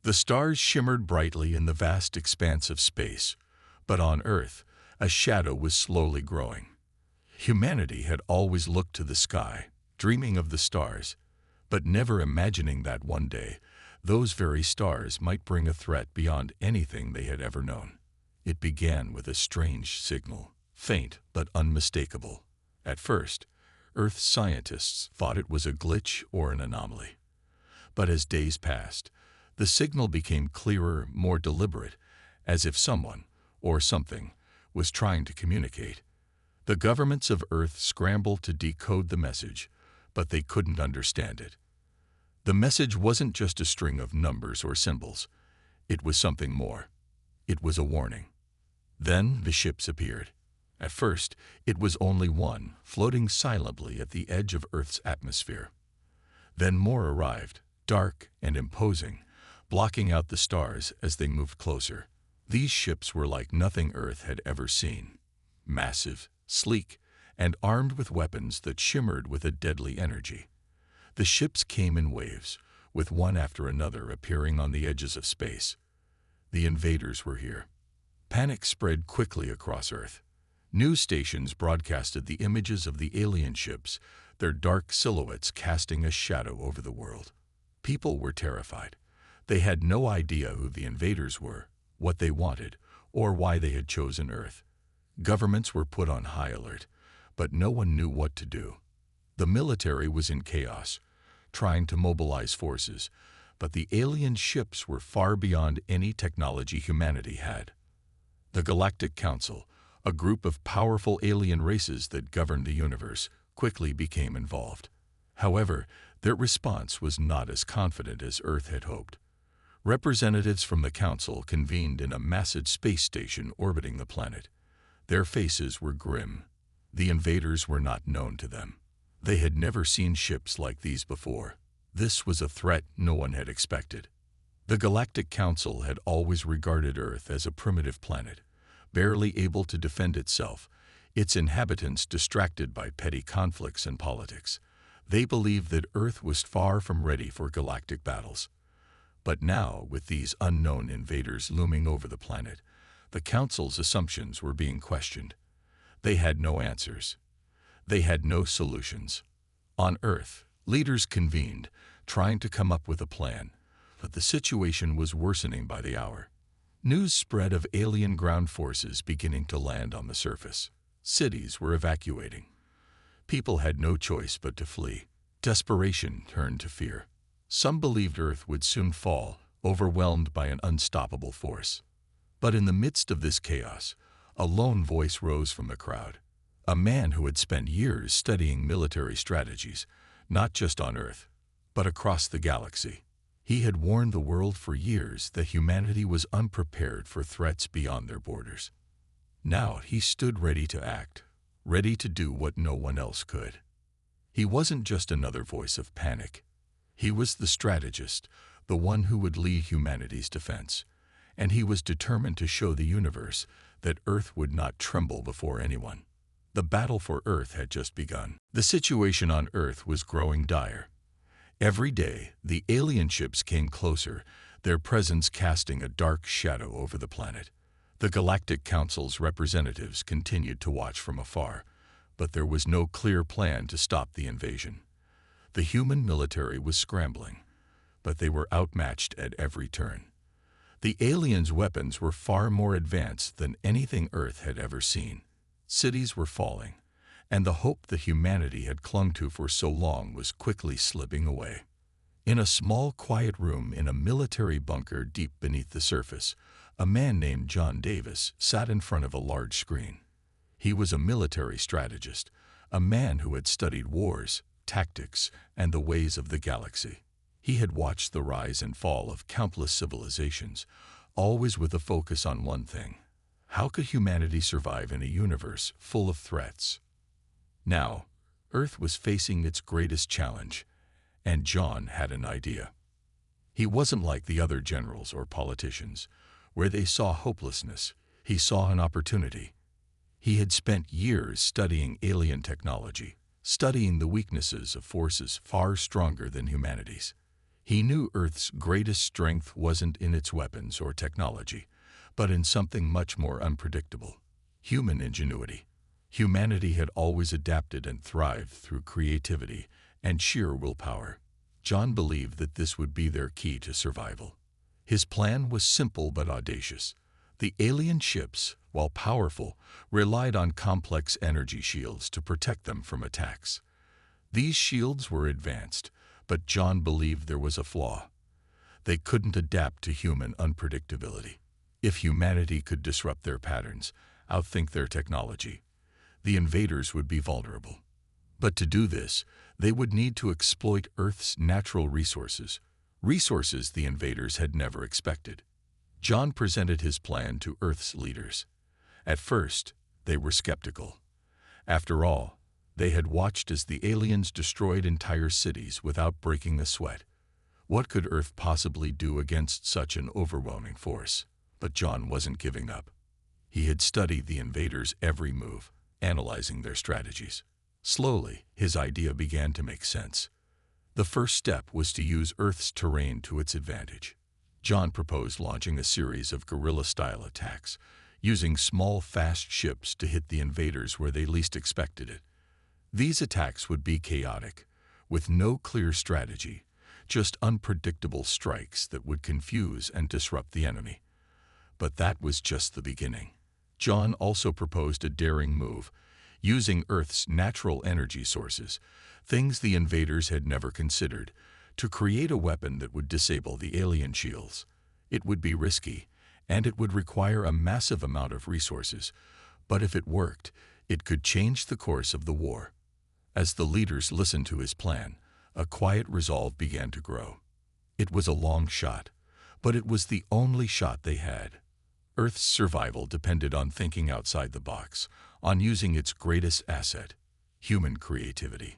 The stars shimmered brightly in the vast expanse of space, but on Earth, a shadow was slowly growing. Humanity had always looked to the sky, dreaming of the stars, but never imagining that one day, those very stars might bring a threat beyond anything they had ever known. It began with a strange signal, faint but unmistakable. At first, Earth scientists thought it was a glitch or an anomaly. But as days passed, the signal became clearer, more deliberate, as if someone, or something, was trying to communicate. The governments of Earth scrambled to decode the message, but they couldn't understand it. The message wasn't just a string of numbers or symbols. It was something more. It was a warning. Then the ships appeared. At first, it was only one, floating silently at the edge of Earth's atmosphere. Then more arrived, dark and imposing, blocking out the stars as they moved closer. These ships were like nothing Earth had ever seen. Massive, sleek, and armed with weapons that shimmered with a deadly energy. The ships came in waves, with one after another appearing on the edges of space. The invaders were here. Panic spread quickly across Earth. News stations broadcasted the images of the alien ships, their dark silhouettes casting a shadow over the world. People were terrified. They had no idea who the invaders were, what they wanted, or why they had chosen Earth. Governments were put on high alert, but no one knew what to do. The military was in chaos, trying to mobilize forces, but the alien ships were far beyond any technology humanity had. The Galactic Council, a group of powerful alien races that governed the universe, quickly became involved. However, their response was not as confident as Earth had hoped. Representatives from the Council convened in a massive space station orbiting the planet. Their faces were grim. The invaders were not known to them. They had never seen ships like these before. This was a threat no one had expected. The Galactic Council had always regarded Earth as a primitive planet, barely able to defend itself, its inhabitants distracted by petty conflicts and politics. They believed that Earth was far from ready for galactic battles. But now, with these unknown invaders looming over the planet, the Council's assumptions were being questioned. They had no answers. They had no solutions. On Earth, leaders convened, trying to come up with a plan, but the situation was worsening by the hour. News spread of alien ground forces beginning to land on the surface. Cities were evacuating. People had no choice but to flee. Desperation turned to fear. Some believed Earth would soon fall, overwhelmed by an unstoppable force. But in the midst of this chaos, a lone voice rose from the crowd. A man who had spent years studying military strategies, not just on Earth, but across the galaxy. He had warned the world for years that humanity was unprepared for threats beyond their borders. Now he stood ready to act, ready to do what no one else could. He wasn't just another voice of panic. He was the strategist, the one who would lead humanity's defense. And he was determined to show the universe that Earth would not tremble before anyone. The battle for Earth had just begun. The situation on Earth was growing dire. Every day, the alien ships came closer, their presence casting a dark shadow over the planet. The Galactic Council's representatives continued to watch from afar, but there was no clear plan to stop the invasion. The human military was scrambling, but they were outmatched at every turn. The aliens' weapons were far more advanced than anything Earth had ever seen. Cities were falling, and the hope that humanity had clung to for so long was quickly slipping away. In a small, quiet room in a military bunker deep beneath the surface, a man named John Davis sat in front of a large screen. He was a military strategist, a man who had studied wars, tactics, and the ways of the galaxy. He had watched the rise and fall of countless civilizations, always with a focus on one thing: how could humanity survive in a universe full of threats? Now, Earth was facing its greatest challenge, and John had an idea. He wasn't like the other generals or politicians, where they saw hopelessness. He saw an opportunity. He had spent years studying alien technology, studying the weaknesses of forces far stronger than humanity's. He knew Earth's greatest strength wasn't in its weapons or technology, but in something much more unpredictable: human ingenuity. Humanity had always adapted and thrived through creativity and sheer willpower. John believed that this would be their key to survival. His plan was simple but audacious. The alien ships, while powerful, relied on complex energy shields to protect them from attacks. These shields were advanced, but John believed there was a flaw. They couldn't adapt to human unpredictability. If humanity could disrupt their patterns, outthink their technology, the invaders would be vulnerable. But to do this, they would need to exploit Earth's natural resources, resources the invaders had never expected. John presented his plan to Earth's leaders. At first, they were skeptical. After all, they had watched as the aliens destroyed entire cities without breaking a sweat. What could Earth possibly do against such an overwhelming force? But John wasn't giving up. He had studied the invaders' every move, analyzing their strategies. Slowly, his idea began to make sense. The first step was to use Earth's terrain to its advantage. John proposed launching a series of guerrilla-style attacks, using small, fast ships to hit the invaders where they least expected it. These attacks would be chaotic, with no clear strategy, just unpredictable strikes that would confuse and disrupt the enemy. But that was just the beginning. John also proposed a daring move, using Earth's natural energy sources, things the invaders had never considered, to create a weapon that would disable the alien shields. It would be risky, and it would require a massive amount of resources, but if it worked, it could change the course of the war. As the leaders listened to his plan, a quiet resolve began to grow. It was a long shot, but it was the only shot they had. Earth's survival depended on thinking outside the box, on using its greatest asset, human creativity.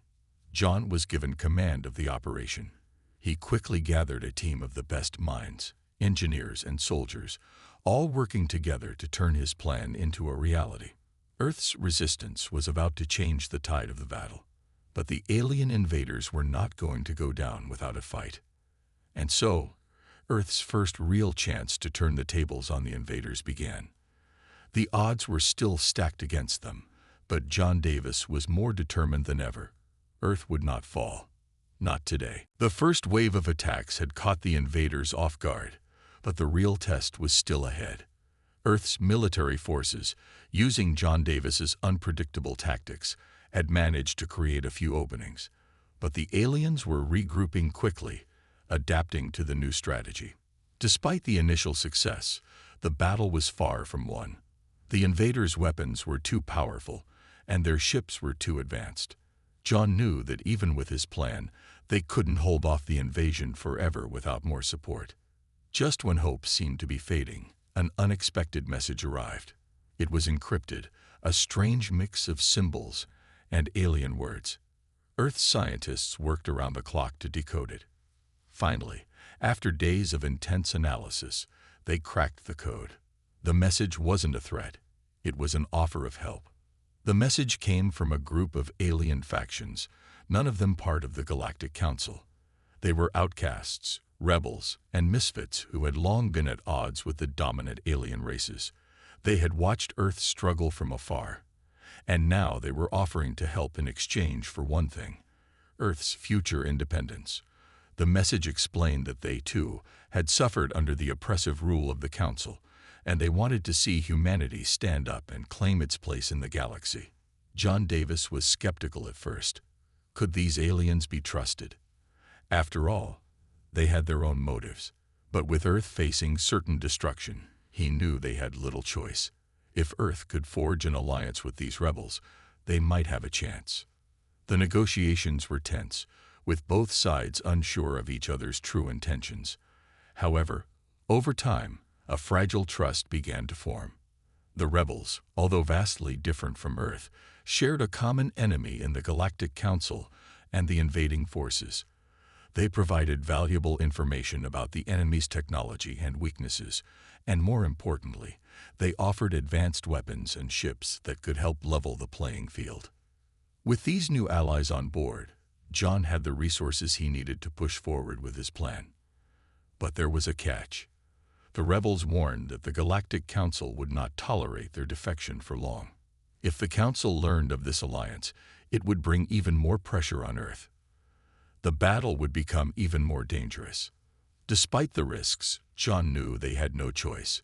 John was given command of the operation. He quickly gathered a team of the best minds, engineers and soldiers, all working together to turn his plan into a reality. Earth's resistance was about to change the tide of the battle, but the alien invaders were not going to go down without a fight. And so, Earth's first real chance to turn the tables on the invaders began. The odds were still stacked against them, but John Davis was more determined than ever. Earth would not fall. Not today. The first wave of attacks had caught the invaders off guard, but the real test was still ahead. Earth's military forces, using John Davis's unpredictable tactics, had managed to create a few openings, but the aliens were regrouping quickly, adapting to the new strategy. Despite the initial success, the battle was far from won. The invaders' weapons were too powerful, and their ships were too advanced. John knew that even with his plan, they couldn't hold off the invasion forever without more support. Just when hope seemed to be fading, an unexpected message arrived. It was encrypted, a strange mix of symbols and alien words. Earth scientists worked around the clock to decode it. Finally, after days of intense analysis, they cracked the code. The message wasn't a threat. It was an offer of help. The message came from a group of alien factions, none of them part of the Galactic Council. They were outcasts, rebels, and misfits who had long been at odds with the dominant alien races. They had watched Earth struggle from afar, and now they were offering to help in exchange for one thing: Earth's future independence. The message explained that they, too, had suffered under the oppressive rule of the Council, and they wanted to see humanity stand up and claim its place in the galaxy. John Davis was skeptical at first. Could these aliens be trusted? After all, they had their own motives. But with Earth facing certain destruction, he knew they had little choice. If Earth could forge an alliance with these rebels, they might have a chance. The negotiations were tense, with both sides unsure of each other's true intentions. However, over time, a fragile trust began to form. The rebels, although vastly different from Earth, shared a common enemy in the Galactic Council and the invading forces. They provided valuable information about the enemy's technology and weaknesses, and more importantly, they offered advanced weapons and ships that could help level the playing field. With these new allies on board, John had the resources he needed to push forward with his plan. But there was a catch. The rebels warned that the Galactic Council would not tolerate their defection for long. If the Council learned of this alliance, it would bring even more pressure on Earth. The battle would become even more dangerous. Despite the risks, John knew they had no choice.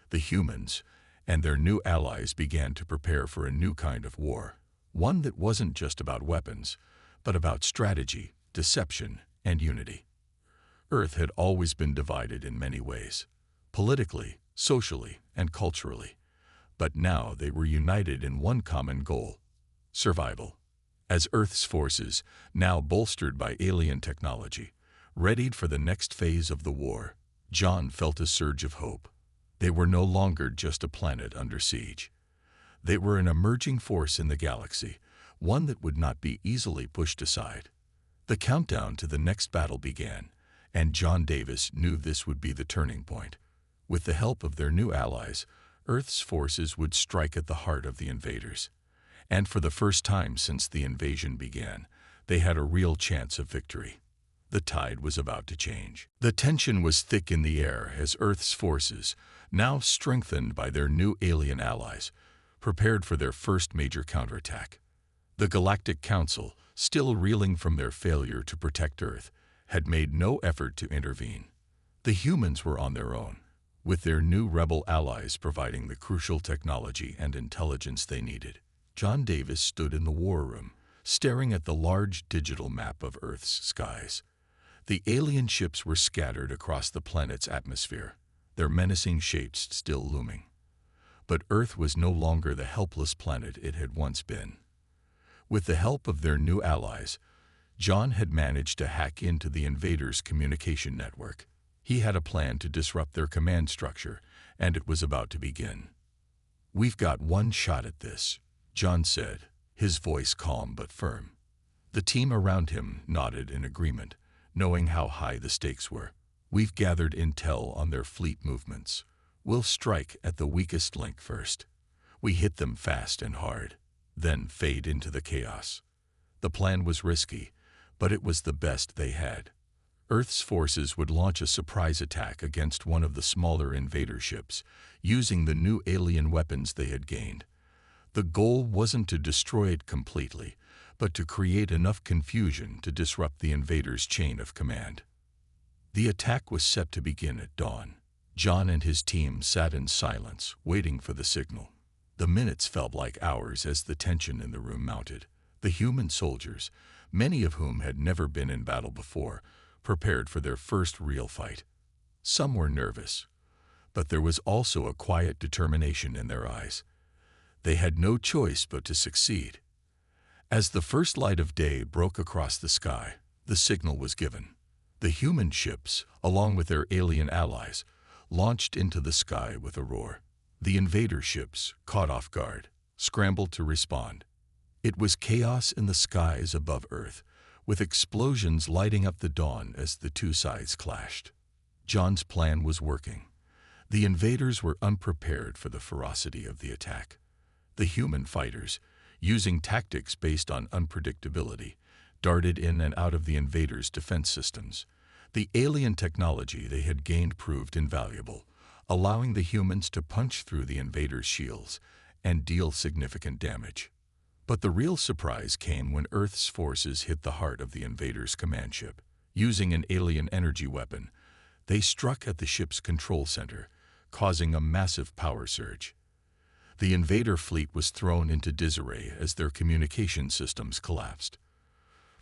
The humans and their new allies began to prepare for a new kind of war, one that wasn't just about weapons, but about strategy, deception, and unity. Earth had always been divided in many ways, politically, socially, and culturally, but now they were united in one common goal: survival. As Earth's forces, now bolstered by alien technology, readied for the next phase of the war, John felt a surge of hope. They were no longer just a planet under siege. They were an emerging force in the galaxy, one that would not be easily pushed aside. The countdown to the next battle began, and John Davis knew this would be the turning point. With the help of their new allies, Earth's forces would strike at the heart of the invaders. And for the first time since the invasion began, they had a real chance of victory. The tide was about to change. The tension was thick in the air as Earth's forces, now strengthened by their new alien allies, prepared for their first major counterattack. The Galactic Council, still reeling from their failure to protect Earth, had made no effort to intervene. The humans were on their own, with their new rebel allies providing the crucial technology and intelligence they needed. John Davis stood in the war room, staring at the large digital map of Earth's skies. The alien ships were scattered across the planet's atmosphere, their menacing shapes still looming. But Earth was no longer the helpless planet it had once been. With the help of their new allies, John had managed to hack into the invaders' communication network. He had a plan to disrupt their command structure, and it was about to begin. "We've got one shot at this," John said, his voice calm but firm. The team around him nodded in agreement, knowing how high the stakes were. "We've gathered intel on their fleet movements. We'll strike at the weakest link first. We hit them fast and hard, then fade into the chaos." The plan was risky, but it was the best they had. Earth's forces would launch a surprise attack against one of the smaller invader ships, using the new alien weapons they had gained. The goal wasn't to destroy it completely, but to create enough confusion to disrupt the invaders' chain of command. The attack was set to begin at dawn. John and his team sat in silence, waiting for the signal. The minutes felt like hours as the tension in the room mounted. The human soldiers, many of whom had never been in battle before, prepared for their first real fight. Some were nervous, but there was also a quiet determination in their eyes. They had no choice but to succeed. As the first light of day broke across the sky, the signal was given. The human ships, along with their alien allies, launched into the sky with a roar. The invader ships, caught off guard, scrambled to respond. It was chaos in the skies above Earth, with explosions lighting up the dawn as the two sides clashed. John's plan was working. The invaders were unprepared for the ferocity of the attack. The human fighters, using tactics based on unpredictability, darted in and out of the invaders' defense systems. The alien technology they had gained proved invaluable, allowing the humans to punch through the invaders' shields and deal significant damage. But the real surprise came when Earth's forces hit the heart of the invaders' command ship. Using an alien energy weapon, they struck at the ship's control center, causing a massive power surge. The invader fleet was thrown into disarray as their communication systems collapsed.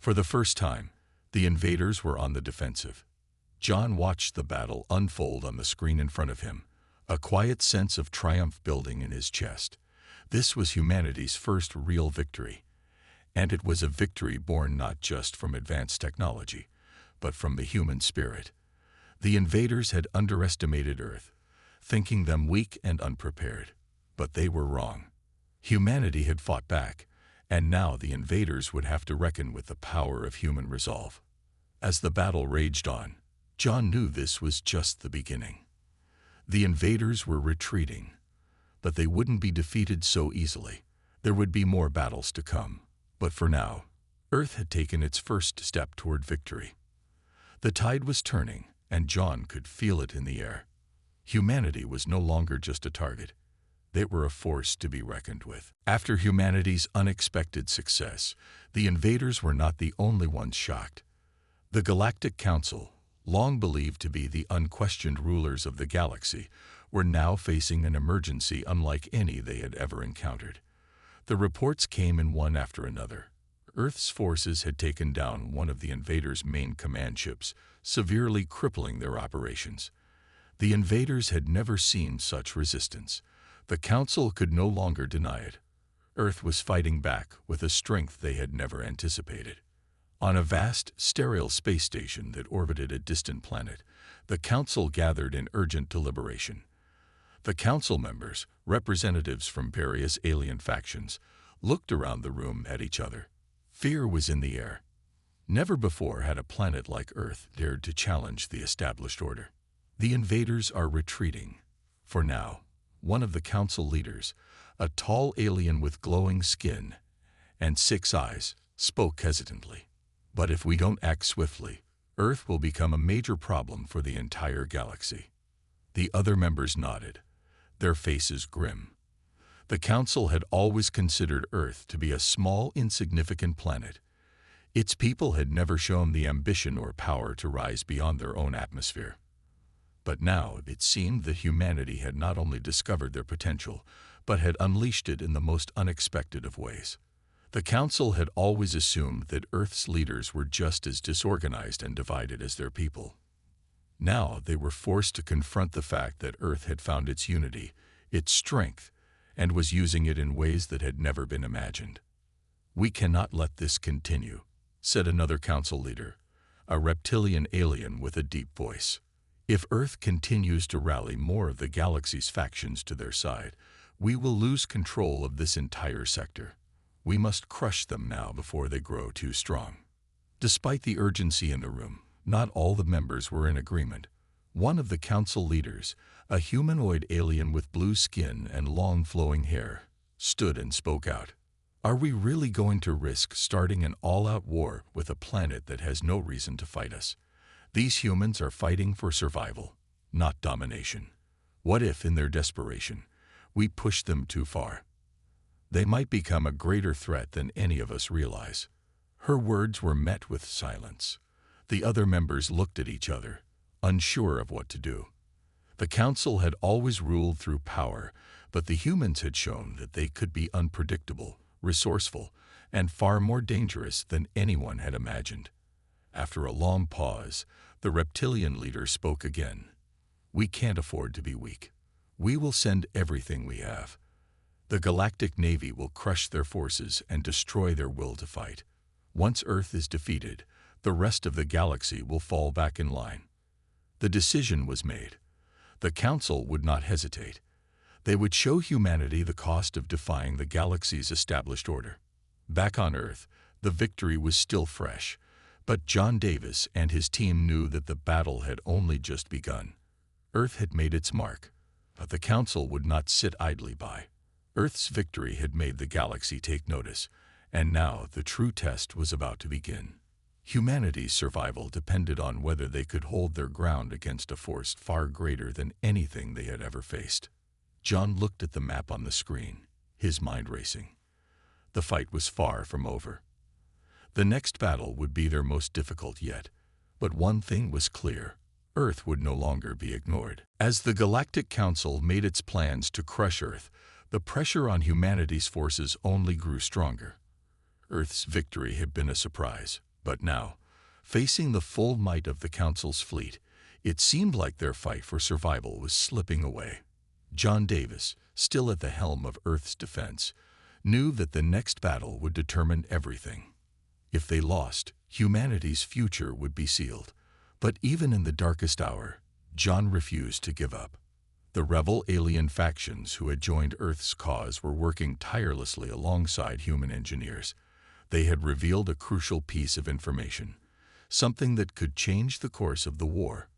For the first time, the invaders were on the defensive. John watched the battle unfold on the screen in front of him, a quiet sense of triumph building in his chest. This was humanity's first real victory, and it was a victory born not just from advanced technology, but from the human spirit. The invaders had underestimated Earth, thinking them weak and unprepared, but they were wrong. Humanity had fought back, and now the invaders would have to reckon with the power of human resolve. As the battle raged on, John knew this was just the beginning. The invaders were retreating, but they wouldn't be defeated so easily. There would be more battles to come. But for now, Earth had taken its first step toward victory. The tide was turning, and John could feel it in the air. Humanity was no longer just a target. They were a force to be reckoned with. After humanity's unexpected success, the invaders were not the only ones shocked. The Galactic Council, long believed to be the unquestioned rulers of the galaxy, were now facing an emergency unlike any they had ever encountered. The reports came in one after another. Earth's forces had taken down one of the invaders' main command ships, severely crippling their operations. The invaders had never seen such resistance. The Council could no longer deny it. Earth was fighting back with a strength they had never anticipated. On a vast, sterile space station that orbited a distant planet, the Council gathered in urgent deliberation. The Council members, representatives from various alien factions, looked around the room at each other. Fear was in the air. Never before had a planet like Earth dared to challenge the established order. The invaders are retreating. For now, one of the Council leaders, a tall alien with glowing skin and 6 eyes, spoke hesitantly. But if we don't act swiftly, Earth will become a major problem for the entire galaxy. The other members nodded, their faces grim. The Council had always considered Earth to be a small, insignificant planet. Its people had never shown the ambition or power to rise beyond their own atmosphere. But now it seemed that humanity had not only discovered their potential, but had unleashed it in the most unexpected of ways. The Council had always assumed that Earth's leaders were just as disorganized and divided as their people. Now they were forced to confront the fact that Earth had found its unity, its strength, and was using it in ways that had never been imagined. "We cannot let this continue," said another Council leader, a reptilian alien with a deep voice. "If Earth continues to rally more of the galaxy's factions to their side, we will lose control of this entire sector. We must crush them now before they grow too strong." Despite the urgency in the room, not all the members were in agreement. One of the Council leaders, a humanoid alien with blue skin and long flowing hair, stood and spoke out. "Are we really going to risk starting an all-out war with a planet that has no reason to fight us? These humans are fighting for survival, not domination. What if, in their desperation, we push them too far? They might become a greater threat than any of us realize." Her words were met with silence. The other members looked at each other, unsure of what to do. The Council had always ruled through power, but the humans had shown that they could be unpredictable, resourceful, and far more dangerous than anyone had imagined. After a long pause, the reptilian leader spoke again. "We can't afford to be weak. We will send everything we have. The Galactic Navy will crush their forces and destroy their will to fight. Once Earth is defeated, the rest of the galaxy will fall back in line." The decision was made. The Council would not hesitate. They would show humanity the cost of defying the galaxy's established order. Back on Earth, the victory was still fresh, but John Davis and his team knew that the battle had only just begun. Earth had made its mark, but the Council would not sit idly by. Earth's victory had made the galaxy take notice, and now the true test was about to begin. Humanity's survival depended on whether they could hold their ground against a force far greater than anything they had ever faced. John looked at the map on the screen, his mind racing. The fight was far from over. The next battle would be their most difficult yet, but one thing was clear: Earth would no longer be ignored. As the Galactic Council made its plans to crush Earth, the pressure on humanity's forces only grew stronger. Earth's victory had been a surprise, but now, facing the full might of the Council's fleet, it seemed like their fight for survival was slipping away. John Davis, still at the helm of Earth's defense, knew that the next battle would determine everything. If they lost, humanity's future would be sealed. But even in the darkest hour, John refused to give up. The rebel alien factions who had joined Earth's cause were working tirelessly alongside human engineers. They had revealed a crucial piece of information, something that could change the course of the war.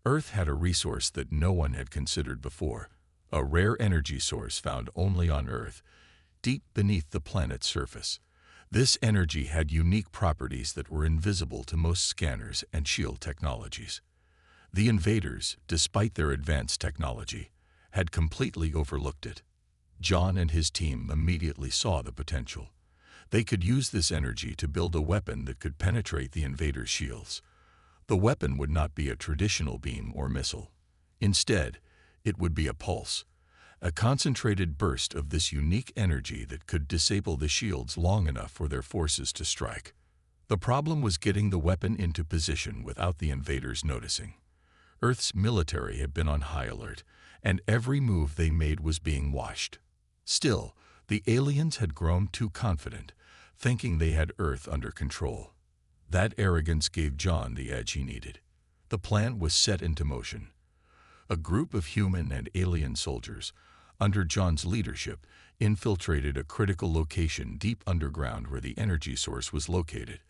Earth had a resource that no one had considered before, a rare energy source found only on Earth, deep beneath the planet's surface. This energy had unique properties that were invisible to most scanners and shield technologies. The invaders, despite their advanced technology, had completely overlooked it. John and his team immediately saw the potential. They could use this energy to build a weapon that could penetrate the invaders' shields. The weapon would not be a traditional beam or missile. Instead, it would be a pulse, a concentrated burst of this unique energy that could disable the shields long enough for their forces to strike. The problem was getting the weapon into position without the invaders noticing. Earth's military had been on high alert, and every move they made was being watched. Still, the aliens had grown too confident, thinking they had Earth under control. That arrogance gave John the edge he needed. The plan was set into motion. A group of human and alien soldiers, under John's leadership, infiltrated a critical location deep underground where the energy source was located.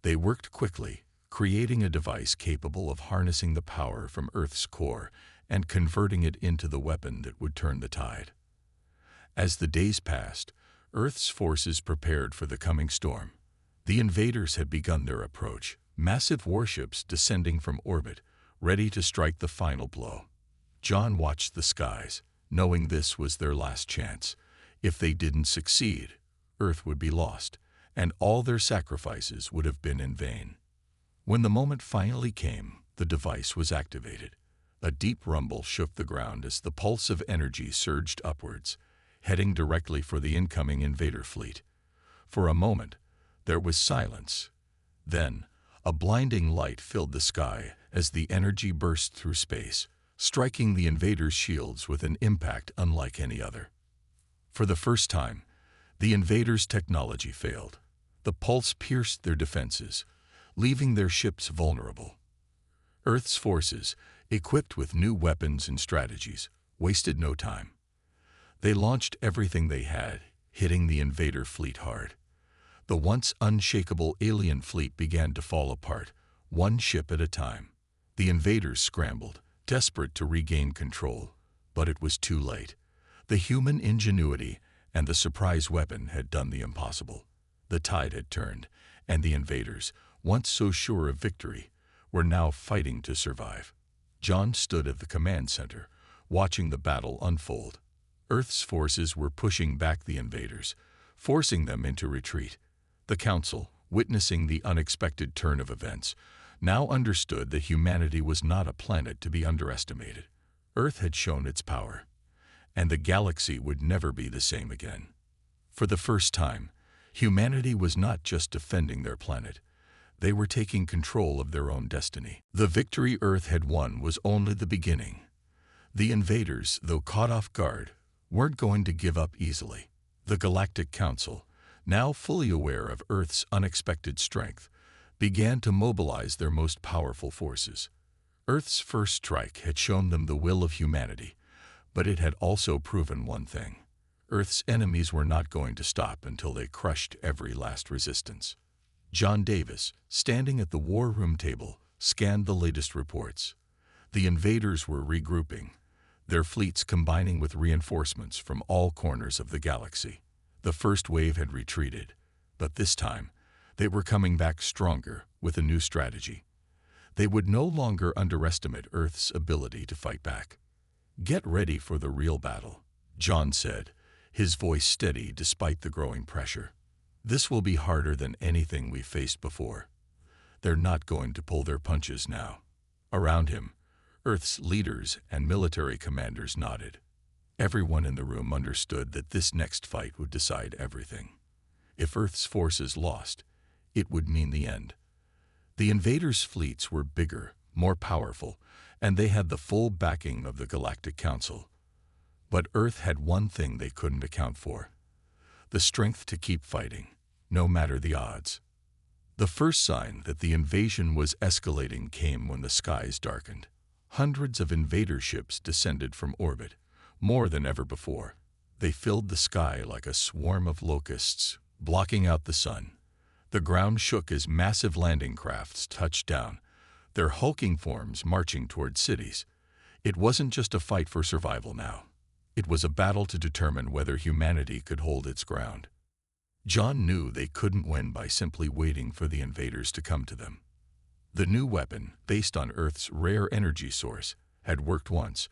They worked quickly, creating a device capable of harnessing the power from Earth's core and converting it into the weapon that would turn the tide. As the days passed, Earth's forces prepared for the coming storm. The invaders had begun their approach, massive warships descending from orbit, ready to strike the final blow. John watched the skies, knowing this was their last chance. If they didn't succeed, Earth would be lost, and all their sacrifices would have been in vain. When the moment finally came, the device was activated. A deep rumble shook the ground as the pulse of energy surged upwards, heading directly for the incoming invader fleet. For a moment, there was silence. Then, a blinding light filled the sky as the energy burst through space, striking the invaders' shields with an impact unlike any other. For the first time, the invaders' technology failed. The pulse pierced their defenses, leaving their ships vulnerable. Earth's forces, equipped with new weapons and strategies, wasted no time. They launched everything they had, hitting the invader fleet hard. The once unshakable alien fleet began to fall apart, one ship at a time. The invaders scrambled, desperate to regain control, but it was too late. The human ingenuity and the surprise weapon had done the impossible. The tide had turned, and the invaders, once so sure of victory, were now fighting to survive. John stood at the command center, watching the battle unfold. Earth's forces were pushing back the invaders, forcing them into retreat. The Council, witnessing the unexpected turn of events, now understood that humanity was not a planet to be underestimated. Earth had shown its power, and the galaxy would never be the same again. For the first time, humanity was not just defending their planet. They were taking control of their own destiny. The victory Earth had won was only the beginning. The invaders, though caught off guard, weren't going to give up easily. The Galactic Council, now fully aware of Earth's unexpected strength, began to mobilize their most powerful forces. Earth's first strike had shown them the will of humanity, but it had also proven one thing. Earth's enemies were not going to stop until they crushed every last resistance. John Davis, standing at the war room table, scanned the latest reports. The invaders were regrouping, their fleets combining with reinforcements from all corners of the galaxy. The first wave had retreated, but this time, they were coming back stronger with a new strategy. They would no longer underestimate Earth's ability to fight back. "Get ready for the real battle," John said, his voice steady despite the growing pressure. "This will be harder than anything we faced before." They're not going to pull their punches now. Around him, Earth's leaders and military commanders nodded. Everyone in the room understood that this next fight would decide everything. If Earth's forces lost, it would mean the end. The invaders' fleets were bigger, more powerful, and they had the full backing of the Galactic Council. But Earth had one thing they couldn't account for: the strength to keep fighting, no matter the odds. The first sign that the invasion was escalating came when the skies darkened. Hundreds of invader ships descended from orbit, more than ever before. They filled the sky like a swarm of locusts, blocking out the sun. The ground shook as massive landing crafts touched down, their hulking forms marching toward cities. It wasn't just a fight for survival now. It was a battle to determine whether humanity could hold its ground. John knew they couldn't win by simply waiting for the invaders to come to them. The new weapon, based on Earth's rare energy source, had worked once,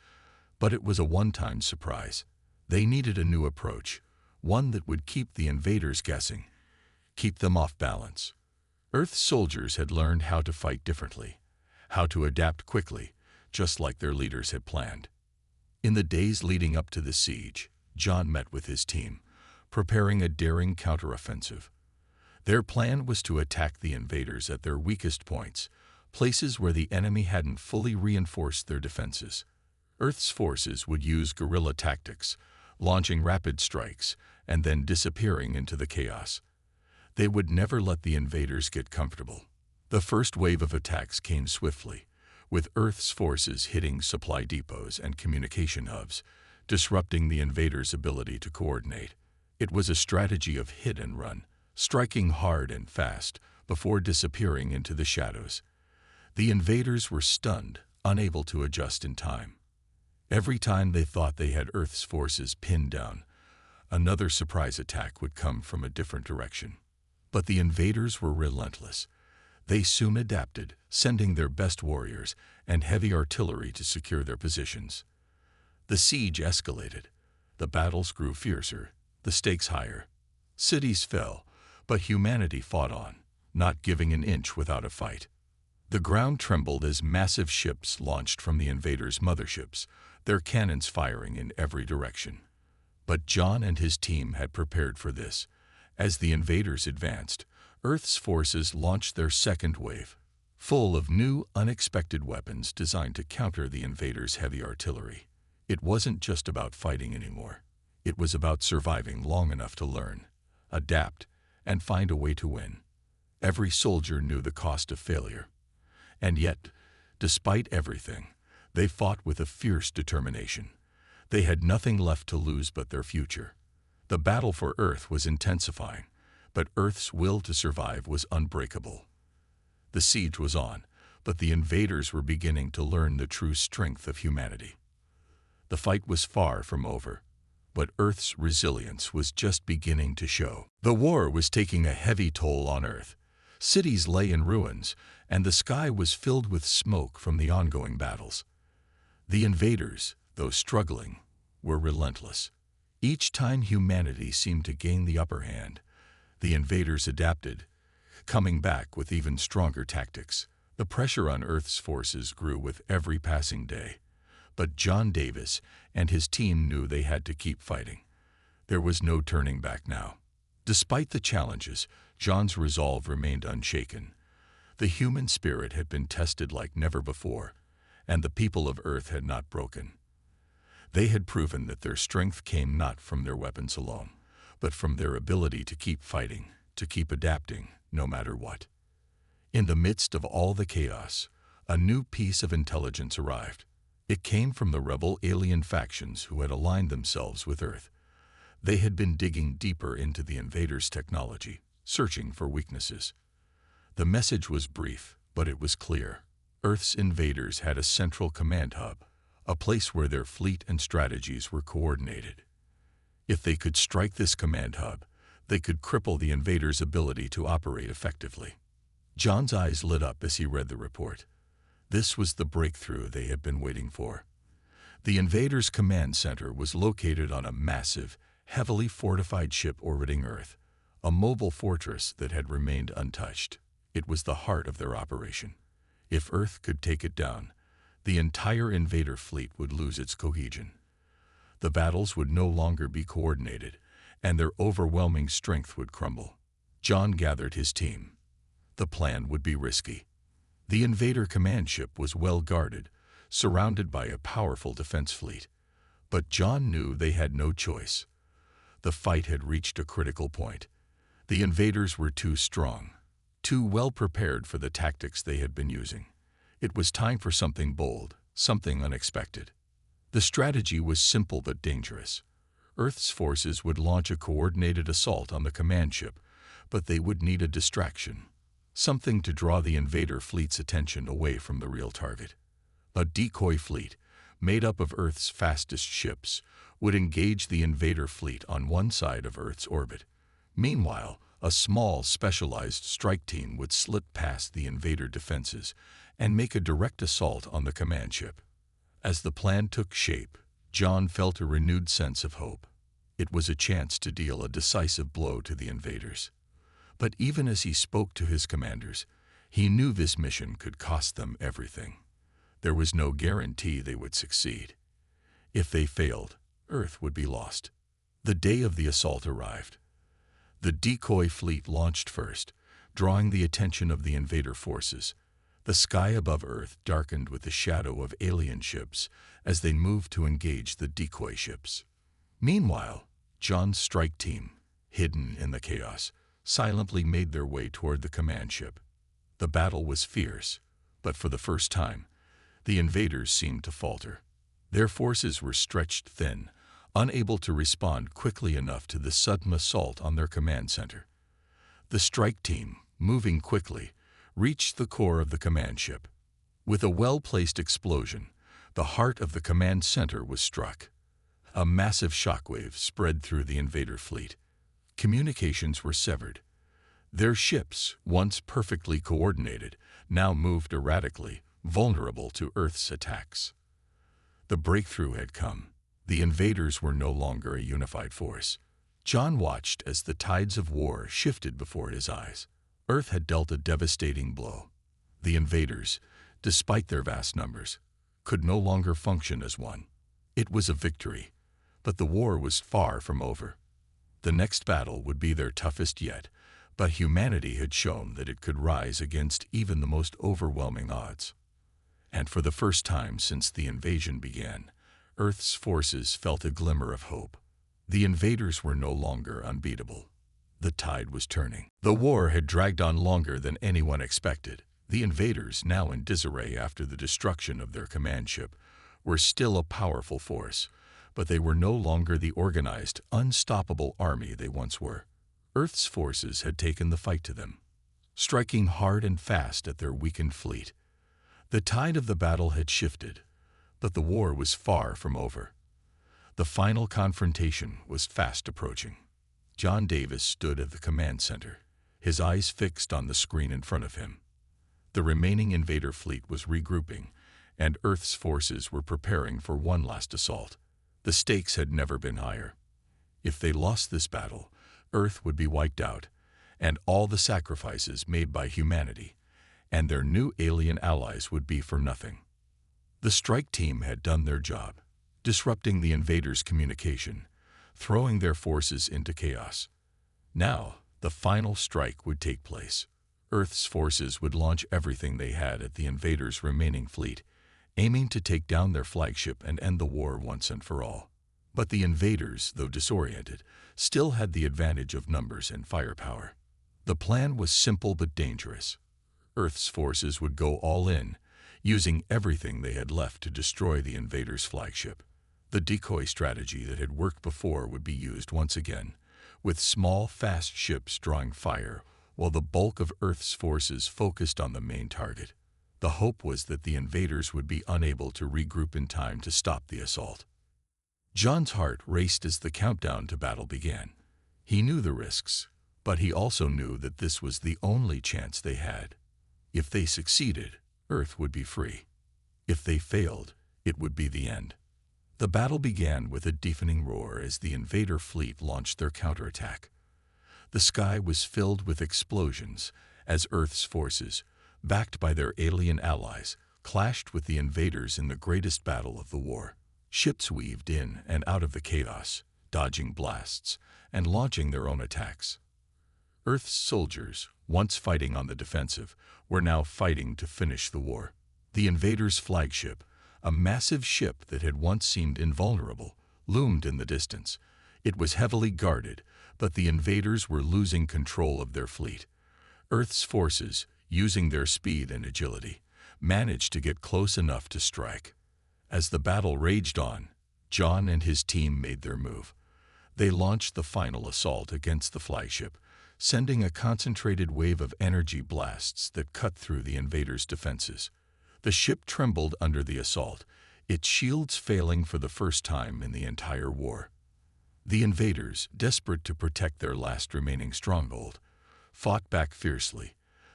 but it was a one-time surprise. They needed a new approach, one that would keep the invaders guessing, keep them off balance. Earth's soldiers had learned how to fight differently, how to adapt quickly, just like their leaders had planned. In the days leading up to the siege, John met with his team, preparing a daring counteroffensive. Their plan was to attack the invaders at their weakest points, places where the enemy hadn't fully reinforced their defenses. Earth's forces would use guerrilla tactics, launching rapid strikes and then disappearing into the chaos. They would never let the invaders get comfortable. The first wave of attacks came swiftly, with Earth's forces hitting supply depots and communication hubs, disrupting the invaders' ability to coordinate. It was a strategy of hit and run, striking hard and fast before disappearing into the shadows. The invaders were stunned, unable to adjust in time. Every time they thought they had Earth's forces pinned down, another surprise attack would come from a different direction. But the invaders were relentless. They soon adapted, sending their best warriors and heavy artillery to secure their positions. The siege escalated. The battles grew fiercer, the stakes higher. Cities fell, but humanity fought on, not giving an inch without a fight. The ground trembled as massive ships launched from the invaders' motherships, their cannons firing in every direction. But John and his team had prepared for this. As the invaders advanced, Earth's forces launched their second wave, full of new, unexpected weapons designed to counter the invaders' heavy artillery. It wasn't just about fighting anymore. It was about surviving long enough to learn, adapt, and find a way to win. Every soldier knew the cost of failure. And yet, despite everything, they fought with a fierce determination. They had nothing left to lose but their future. The battle for Earth was intensifying, but Earth's will to survive was unbreakable. The siege was on, but the invaders were beginning to learn the true strength of humanity. The fight was far from over, but Earth's resilience was just beginning to show. The war was taking a heavy toll on Earth. Cities lay in ruins, and the sky was filled with smoke from the ongoing battles. The invaders, though struggling, were relentless. Each time humanity seemed to gain the upper hand, the invaders adapted, coming back with even stronger tactics. The pressure on Earth's forces grew with every passing day. But John Davis and his team knew they had to keep fighting. There was no turning back now. Despite the challenges, John's resolve remained unshaken. The human spirit had been tested like never before, and the people of Earth had not broken. They had proven that their strength came not from their weapons alone, but from their ability to keep fighting, to keep adapting, no matter what. In the midst of all the chaos, a new piece of intelligence arrived. It came from the rebel alien factions who had aligned themselves with Earth. They had been digging deeper into the invaders' technology, searching for weaknesses. The message was brief, but it was clear. Earth's invaders had a central command hub, a place where their fleet and strategies were coordinated. If they could strike this command hub, they could cripple the invaders' ability to operate effectively. John's eyes lit up as he read the report. This was the breakthrough they had been waiting for. The invaders' command center was located on a massive, heavily fortified ship orbiting Earth, a mobile fortress that had remained untouched. It was the heart of their operation. If Earth could take it down, the entire invader fleet would lose its cohesion. The battles would no longer be coordinated, and their overwhelming strength would crumble. John gathered his team. The plan would be risky. The invader command ship was well guarded, surrounded by a powerful defense fleet. But John knew they had no choice. The fight had reached a critical point. The invaders were too strong, too well prepared for the tactics they had been using. It was time for something bold, something unexpected. The strategy was simple but dangerous. Earth's forces would launch a coordinated assault on the command ship, but they would need a distraction, something to draw the invader fleet's attention away from the real target. A decoy fleet, made up of Earth's fastest ships, would engage the invader fleet on one side of Earth's orbit, Meanwhile, a small, specialized strike team would slip past the invader defenses and make a direct assault on the command ship. As the plan took shape, John felt a renewed sense of hope. It was a chance to deal a decisive blow to the invaders. But even as he spoke to his commanders, he knew this mission could cost them everything. There was no guarantee they would succeed. If they failed, Earth would be lost. The day of the assault arrived. The decoy fleet launched first, drawing the attention of the invader forces. The sky above Earth darkened with the shadow of alien ships as they moved to engage the decoy ships. Meanwhile, John's strike team, hidden in the chaos, silently made their way toward the command ship. The battle was fierce, but for the first time, the invaders seemed to falter. Their forces were stretched thin, unable to respond quickly enough to the sudden assault on their command center. The strike team, moving quickly, reached the core of the command ship. With a well-placed explosion, the heart of the command center was struck. A massive shockwave spread through the invader fleet. Communications were severed. Their ships, once perfectly coordinated, now moved erratically, vulnerable to Earth's attacks. The breakthrough had come. The invaders were no longer a unified force. John watched as the tides of war shifted before his eyes. Earth had dealt a devastating blow. The invaders, despite their vast numbers, could no longer function as one. It was a victory, but the war was far from over. The next battle would be their toughest yet, but humanity had shown that it could rise against even the most overwhelming odds. And for the first time since the invasion began, Earth's forces felt a glimmer of hope. The invaders were no longer unbeatable. The tide was turning. The war had dragged on longer than anyone expected. The invaders, now in disarray after the destruction of their command ship, were still a powerful force, but they were no longer the organized, unstoppable army they once were. Earth's forces had taken the fight to them, striking hard and fast at their weakened fleet. The tide of the battle had shifted, but the war was far from over. The final confrontation was fast approaching. John Davis stood at the command center, his eyes fixed on the screen in front of him. The remaining invader fleet was regrouping, and Earth's forces were preparing for one last assault. The stakes had never been higher. If they lost this battle, Earth would be wiped out, and all the sacrifices made by humanity and their new alien allies would be for nothing. The strike team had done their job, disrupting the invaders' communication, throwing their forces into chaos. Now, the final strike would take place. Earth's forces would launch everything they had at the invaders' remaining fleet, aiming to take down their flagship and end the war once and for all. But the invaders, though disoriented, still had the advantage of numbers and firepower. The plan was simple but dangerous. Earth's forces would go all in, using everything they had left to destroy the invaders' flagship. The decoy strategy that had worked before would be used once again, with small, fast ships drawing fire, while the bulk of Earth's forces focused on the main target. The hope was that the invaders would be unable to regroup in time to stop the assault. John's heart raced as the countdown to battle began. He knew the risks, but he also knew that this was the only chance they had. If they succeeded, Earth would be free. If they failed, it would be the end. The battle began with a deafening roar as the invader fleet launched their counterattack. The sky was filled with explosions as Earth's forces, backed by their alien allies, clashed with the invaders in the greatest battle of the war. Ships weaved in and out of the chaos, dodging blasts and launching their own attacks. Earth's soldiers, once fighting on the defensive, were now fighting to finish the war. The invaders' flagship, a massive ship that had once seemed invulnerable, loomed in the distance. It was heavily guarded, but the invaders were losing control of their fleet. Earth's forces, using their speed and agility, managed to get close enough to strike. As the battle raged on, John and his team made their move. They launched the final assault against the flagship, sending a concentrated wave of energy blasts that cut through the invaders' defenses. The ship trembled under the assault, its shields failing for the first time in the entire war. The invaders, desperate to protect their last remaining stronghold, fought back fiercely,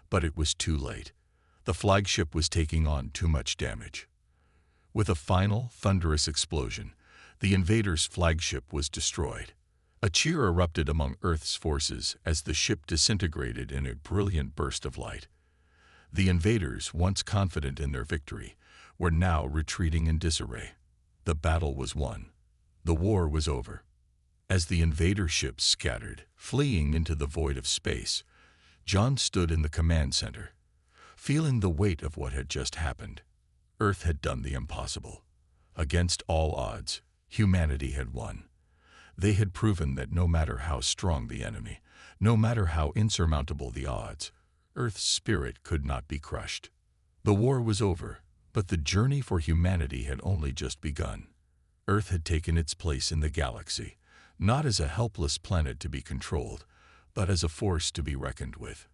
but it was too late. The flagship was taking on too much damage. With a final, thunderous explosion, the invaders' flagship was destroyed. A cheer erupted among Earth's forces as the ship disintegrated in a brilliant burst of light. The invaders, once confident in their victory, were now retreating in disarray. The battle was won. The war was over. As the invader ships scattered, fleeing into the void of space, John stood in the command center, feeling the weight of what had just happened. Earth had done the impossible. Against all odds, humanity had won. They had proven that no matter how strong the enemy, no matter how insurmountable the odds, Earth's spirit could not be crushed. The war was over, but the journey for humanity had only just begun. Earth had taken its place in the galaxy, not as a helpless planet to be controlled, but as a force to be reckoned with.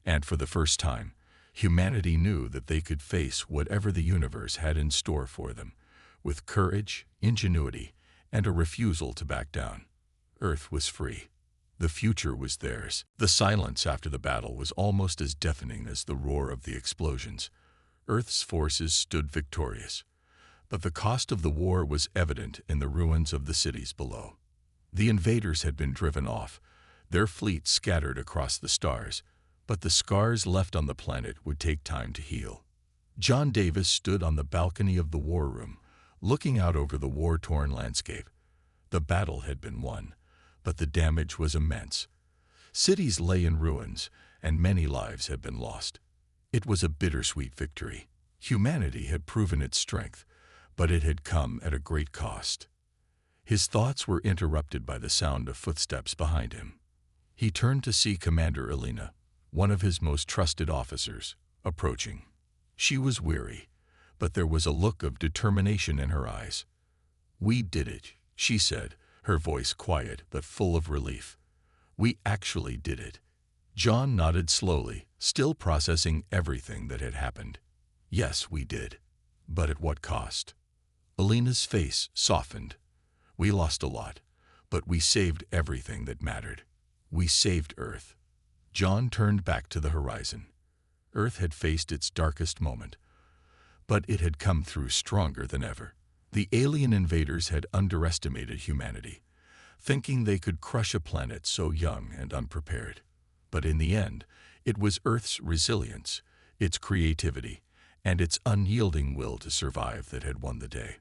And for the first time, humanity knew that they could face whatever the universe had in store for them, with courage, ingenuity, and a refusal to back down. Earth was free. The future was theirs. The silence after the battle was almost as deafening as the roar of the explosions. Earth's forces stood victorious, but the cost of the war was evident in the ruins of the cities below. The invaders had been driven off, their fleet scattered across the stars, but the scars left on the planet would take time to heal. John Davis stood on the balcony of the war room, looking out over the war-torn landscape. The battle had been won, but the damage was immense. Cities lay in ruins, and many lives had been lost. It was a bittersweet victory. Humanity had proven its strength, but it had come at a great cost. His thoughts were interrupted by the sound of footsteps behind him. He turned to see Commander Elena, one of his most trusted officers, approaching. She was weary, but there was a look of determination in her eyes. "We did it," she said, her voice quiet but full of relief. "We actually did it." John nodded slowly, still processing everything that had happened. "Yes, we did. But at what cost?" Elena's face softened. "We lost a lot, but we saved everything that mattered. We saved Earth." John turned back to the horizon. Earth had faced its darkest moment, but it had come through stronger than ever. The alien invaders had underestimated humanity, thinking they could crush a planet so young and unprepared. But in the end, it was Earth's resilience, its creativity, and its unyielding will to survive that had won the day.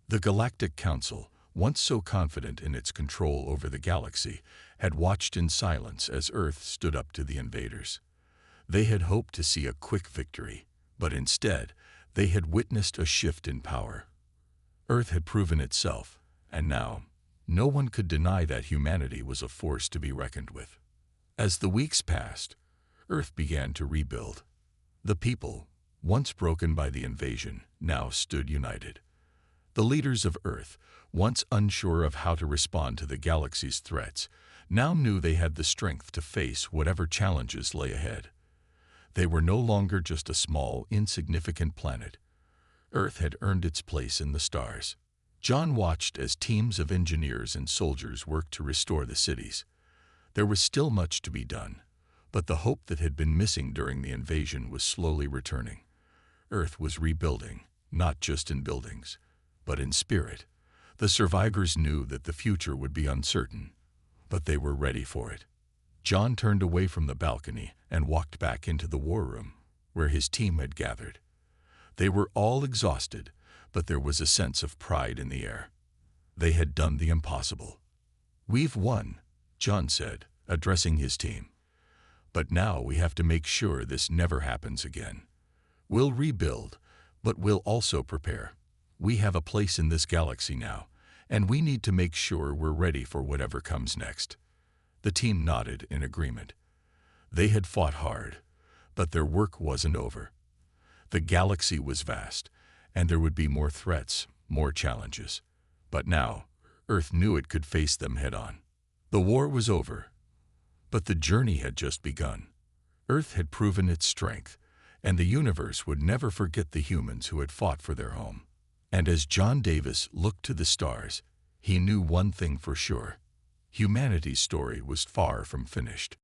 The Galactic Council, once so confident in its control over the galaxy, had watched in silence as Earth stood up to the invaders. They had hoped to see a quick victory, but instead, they had witnessed a shift in power. Earth had proven itself, and now, no one could deny that humanity was a force to be reckoned with. As the weeks passed, Earth began to rebuild. The people, once broken by the invasion, now stood united. The leaders of Earth, once unsure of how to respond to the galaxy's threats, now knew they had the strength to face whatever challenges lay ahead. They were no longer just a small, insignificant planet. Earth had earned its place in the stars. John watched as teams of engineers and soldiers worked to restore the cities. There was still much to be done, but the hope that had been missing during the invasion was slowly returning. Earth was rebuilding, not just in buildings, but in spirit. The survivors knew that the future would be uncertain, but they were ready for it. John turned away from the balcony and walked back into the war room, where his team had gathered. They were all exhausted, but there was a sense of pride in the air. They had done the impossible. "We've won," John said, addressing his team. "But now we have to make sure this never happens again. We'll rebuild, but we'll also prepare. We have a place in this galaxy now, and we need to make sure we're ready for whatever comes next." The team nodded in agreement. They had fought hard, but their work wasn't over. The galaxy was vast, and there would be more threats, more challenges. But now, Earth knew it could face them head-on. The war was over, but the journey had just begun. Earth had proven its strength, and the universe would never forget the humans who had fought for their home. And as John Davis looked to the stars, He knew one thing for sure. Humanity's story was far from finished.